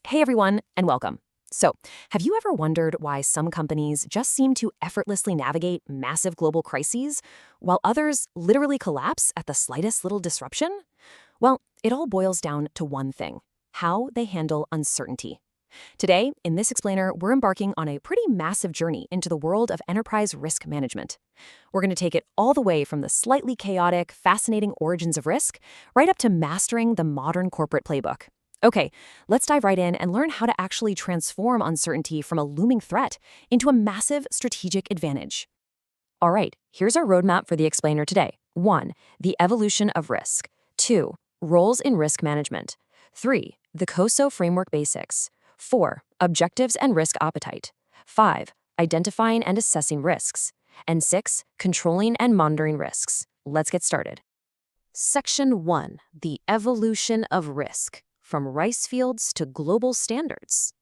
Hey everyone, and welcome. So, have you ever wondered why some companies just seem to effortlessly navigate massive global crises, while others literally collapse at the slightest little disruption? Well, it all boils down to one thing: how they handle uncertainty. Today, in this explainer, we're embarking on a pretty massive journey into the world of enterprise risk management. We're going to take it all the way from the slightly chaotic, fascinating origins of risk, right up to mastering the modern corporate playbook. Okay, let's dive right in and learn how to actually transform uncertainty from a looming threat into a massive strategic advantage. All right, here's our roadmap for the explainer today. 1. The evolution of risk. 2. Roles in risk management. 3. The COSO framework basics. 4. Objectives and risk appetite. 5. Identifying and assessing risks. And 6. Controlling and monitoring risks. Let's get started. Section 1. The evolution of risk. From rice fields to global standards.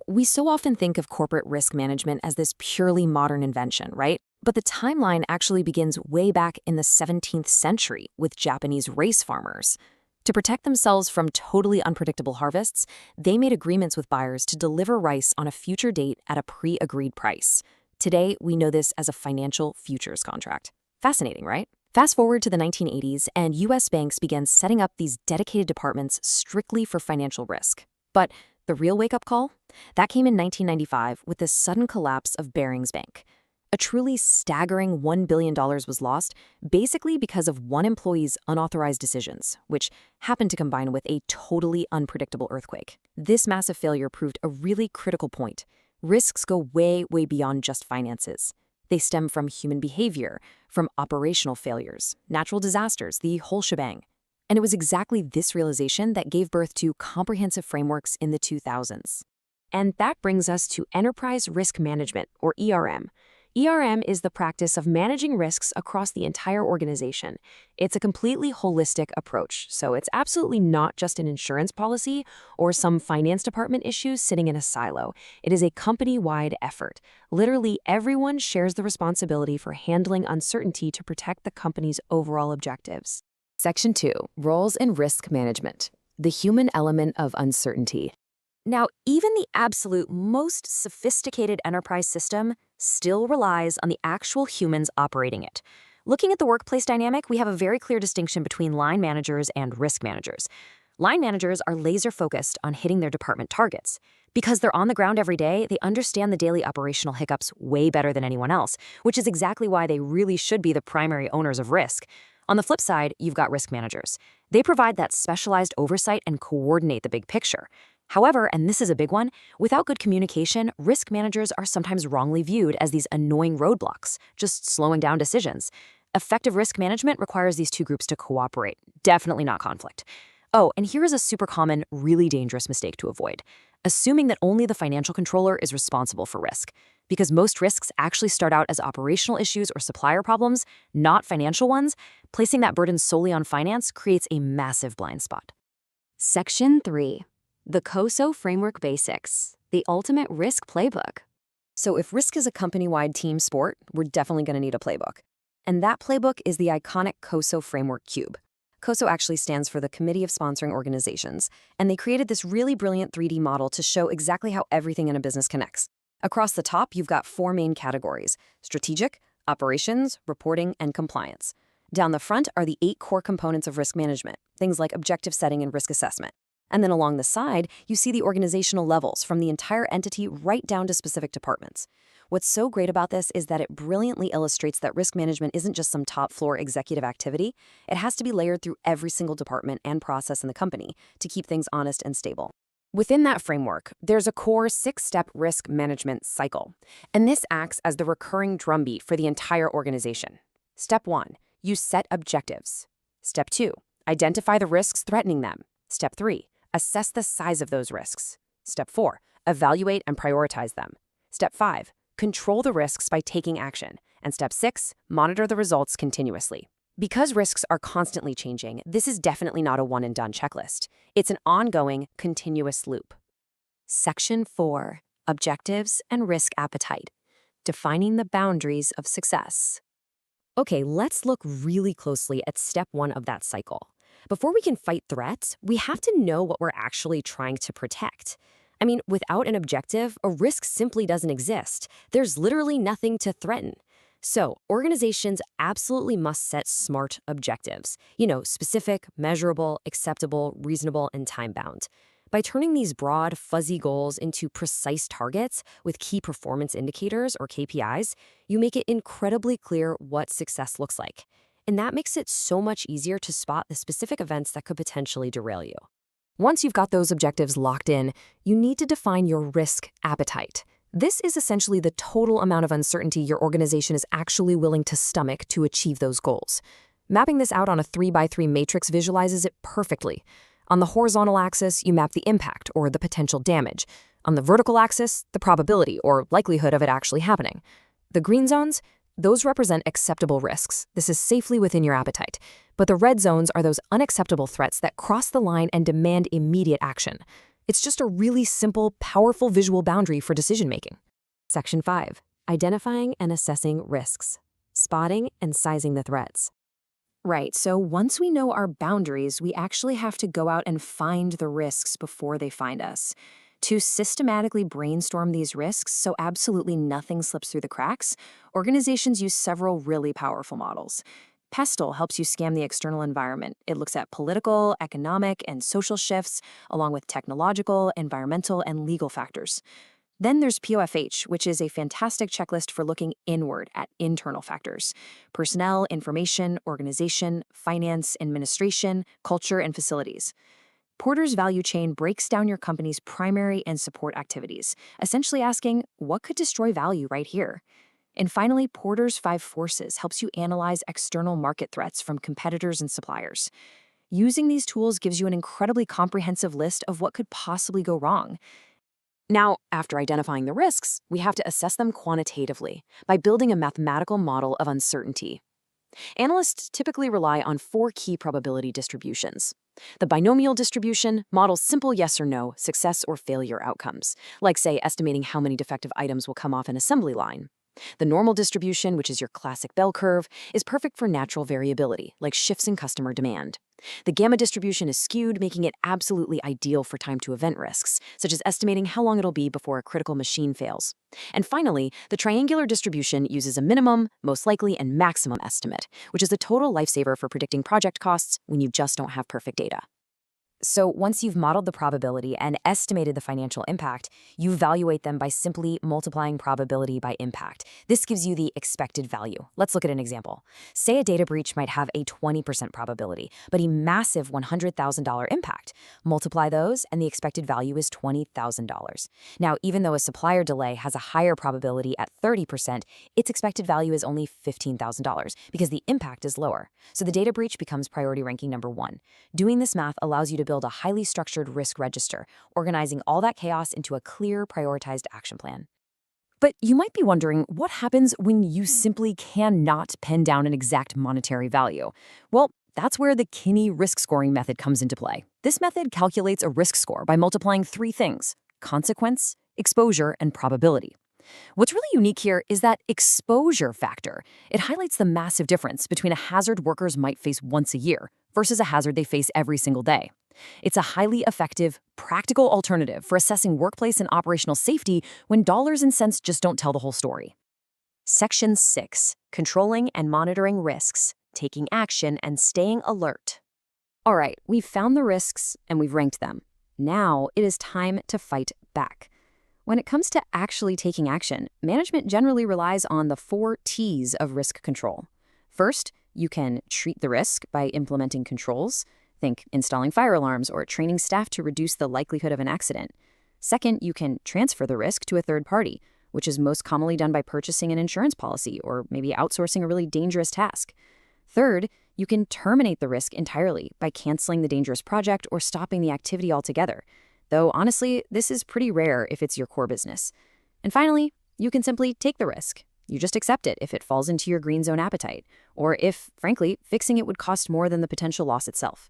We so often think of corporate risk management as this purely modern invention, right? But the timeline actually begins way back in the 17th century with Japanese rice farmers. To protect themselves from totally unpredictable harvests, they made agreements with buyers to deliver rice on a future date at a pre-agreed price. Today, we know this as a financial futures contract. Fascinating, right? Fast forward to the 1980s, and U.S. banks began setting up these dedicated departments strictly for financial risk. But the real wake-up call? That came in 1995 with the sudden collapse of Barings Bank. A truly staggering $1 billion was lost, basically because of one employee's unauthorized decisions, which happened to combine with a totally unpredictable earthquake. This massive failure proved a really critical point. Risks go way, way beyond just finances. They stem from human behavior, from operational failures, natural disasters, the whole shebang. And it was exactly this realization that gave birth to comprehensive frameworks in the 2000s. And that brings us to enterprise risk management, or ERM. ERM is the practice of managing risks across the entire organization. It's a completely holistic approach, so it's absolutely not just an insurance policy or some finance department issues sitting in a silo. It is a company-wide effort. Literally, everyone shares the responsibility for handling uncertainty to protect the company's overall objectives. Section 2. Roles in risk management. The human element of uncertainty. Now, even the absolute most sophisticated enterprise system still relies on the actual humans operating it. Looking at the workplace dynamic, we have a very clear distinction between line managers and risk managers. Line managers are laser-focused on hitting their department targets. Because they're on the ground every day, they understand the daily operational hiccups way better than anyone else, which is exactly why they really should be the primary owners of risk. On the flip side, you've got risk managers. They provide that specialized oversight and coordinate the big picture. However, and this is a big one, without good communication, risk managers are sometimes wrongly viewed as these annoying roadblocks, just slowing down decisions. Effective risk management requires these two groups to cooperate, definitely not conflict. Oh, and here is a super common, really dangerous mistake to avoid: assuming that only the financial controller is responsible for risk. Because most risks actually start out as operational issues or supplier problems, not financial ones, placing that burden solely on finance creates a massive blind spot. Section 3. The COSO Framework Basics, the ultimate risk playbook. So if risk is a company-wide team sport, we're definitely going to need a playbook. And that playbook is the iconic COSO Framework Cube. COSO actually stands for the Committee of Sponsoring Organizations, and they created this really brilliant 3D model to show exactly how everything in a business connects. Across the top, you've got 4 main categories: strategic, operations, reporting, and compliance. Down the front are the 8 core components of risk management, things like objective setting and risk assessment. And then along the side, you see the organizational levels from the entire entity right down to specific departments. What's so great about this is that it brilliantly illustrates that risk management isn't just some top-floor executive activity. It has to be layered through every single department and process in the company to keep things honest and stable. Within that framework, there's a core 6-step risk management cycle, and this acts as the recurring drumbeat for the entire organization. Step 1, you set objectives. Step 2, identify the risks threatening them. Step 3, assess the size of those risks. Step 4, evaluate and prioritize them. Step 5, control the risks by taking action. And Step 6, monitor the results continuously. Because risks are constantly changing, this is definitely not a one-and-done checklist. It's an ongoing, continuous loop. Section 4, Objectives and Risk Appetite, defining the boundaries of success. Okay, let's look really closely at step 1 of that cycle. Before we can fight threats, we have to know what we're actually trying to protect. I mean, without an objective, a risk simply doesn't exist. There's literally nothing to threaten. So, organizations absolutely must set smart objectives. Specific, measurable, acceptable, reasonable, and time-bound. By turning these broad, fuzzy goals into precise targets with key performance indicators or KPIs, you make it incredibly clear what success looks like. And that makes it so much easier to spot the specific events that could potentially derail you. Once you've got those objectives locked in, you need to define your risk appetite. This is essentially the total amount of uncertainty your organization is actually willing to stomach to achieve those goals. Mapping this out on a 3x3 matrix visualizes it perfectly. On the horizontal axis, you map the impact or the potential damage. On the vertical axis, the probability or likelihood of it actually happening. The green zones, those represent acceptable risks. This is safely within your appetite. But the red zones are those unacceptable threats that cross the line and demand immediate action. It's just a really simple, powerful visual boundary for decision-making. Section 5. Identifying and assessing risks. Spotting and sizing the threats. Right, so once we know our boundaries, we actually have to go out and find the risks before they find us. To systematically brainstorm these risks so absolutely nothing slips through the cracks, organizations use several really powerful models. Pestle helps you scan the external environment. It looks at political, economic, and social shifts, along with technological, environmental, and legal factors. Then there's POFH, which is a fantastic checklist for looking inward at internal factors: personnel, information, organization, finance, administration, culture, and facilities. Porter's value chain breaks down your company's primary and support activities, essentially asking, what could destroy value right here? And finally, Porter's 5 forces helps you analyze external market threats from competitors and suppliers. Using these tools gives you an incredibly comprehensive list of what could possibly go wrong. Now, after identifying the risks, we have to assess them quantitatively by building a mathematical model of uncertainty. Analysts typically rely on 4 key probability distributions. The binomial distribution models simple yes or no, success or failure outcomes, like, say, estimating how many defective items will come off an assembly line. The normal distribution, which is your classic bell curve, is perfect for natural variability, like shifts in customer demand. The gamma distribution is skewed, making it absolutely ideal for time-to-event risks, such as estimating how long it'll be before a critical machine fails. And finally, the triangular distribution uses a minimum, most likely, and maximum estimate, which is a total lifesaver for predicting project costs when you just don't have perfect data. So once you've modeled the probability and estimated the financial impact, you evaluate them by simply multiplying probability by impact. This gives you the expected value. Let's look at an example. Say a data breach might have a 20% probability, but a massive $100,000 impact. Multiply those, and the expected value is $20,000. Now, even though a supplier delay has a higher probability at 30%, its expected value is only $15,000 because the impact is lower. So the data breach becomes priority ranking number 1. Doing this math allows you to build a highly structured risk register, organizing all that chaos into a clear, prioritized action plan. But you might be wondering, what happens when you simply cannot pin down an exact monetary value? Well, that's where the Kinney risk scoring method comes into play. This method calculates a risk score by multiplying 3 things: consequence, exposure, and probability. What's really unique here is that exposure factor. It highlights the massive difference between a hazard workers might face once a year versus a hazard they face every single day. It's a highly effective, practical alternative for assessing workplace and operational safety when dollars and cents just don't tell the whole story. Section 6. Controlling and monitoring risks, taking action and staying alert. All right, we've found the risks and we've ranked them. Now it is time to fight back. When it comes to actually taking action, management generally relies on the 4 T's of risk control. First, you can treat the risk by implementing controls. Think installing fire alarms or training staff to reduce the likelihood of an accident. Second, you can transfer the risk to a third party, which is most commonly done by purchasing an insurance policy or maybe outsourcing a really dangerous task. Third, you can terminate the risk entirely by canceling the dangerous project or stopping the activity altogether. Though honestly, this is pretty rare if it's your core business. And finally, you can simply take the risk. You just accept it if it falls into your green zone appetite, or if, frankly, fixing it would cost more than the potential loss itself.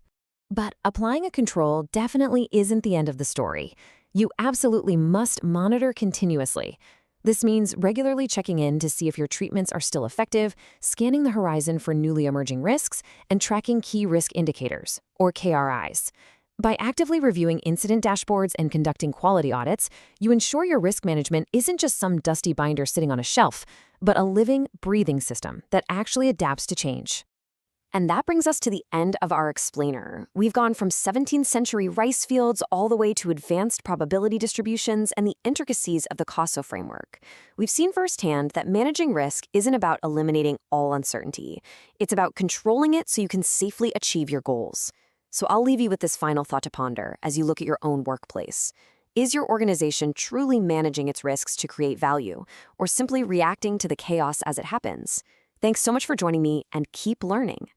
But applying a control definitely isn't the end of the story. You absolutely must monitor continuously. This means regularly checking in to see if your treatments are still effective, scanning the horizon for newly emerging risks, and tracking key risk indicators, or KRIs. By actively reviewing incident dashboards and conducting quality audits, you ensure your risk management isn't just some dusty binder sitting on a shelf, but a living, breathing system that actually adapts to change. And that brings us to the end of our explainer. We've gone from 17th century rice fields all the way to advanced probability distributions and the intricacies of the CASO framework. We've seen firsthand that managing risk isn't about eliminating all uncertainty. It's about controlling it so you can safely achieve your goals. So I'll leave you with this final thought to ponder as you look at your own workplace. Is your organization truly managing its risks to create value, or simply reacting to the chaos as it happens? Thanks so much for joining me, and keep learning.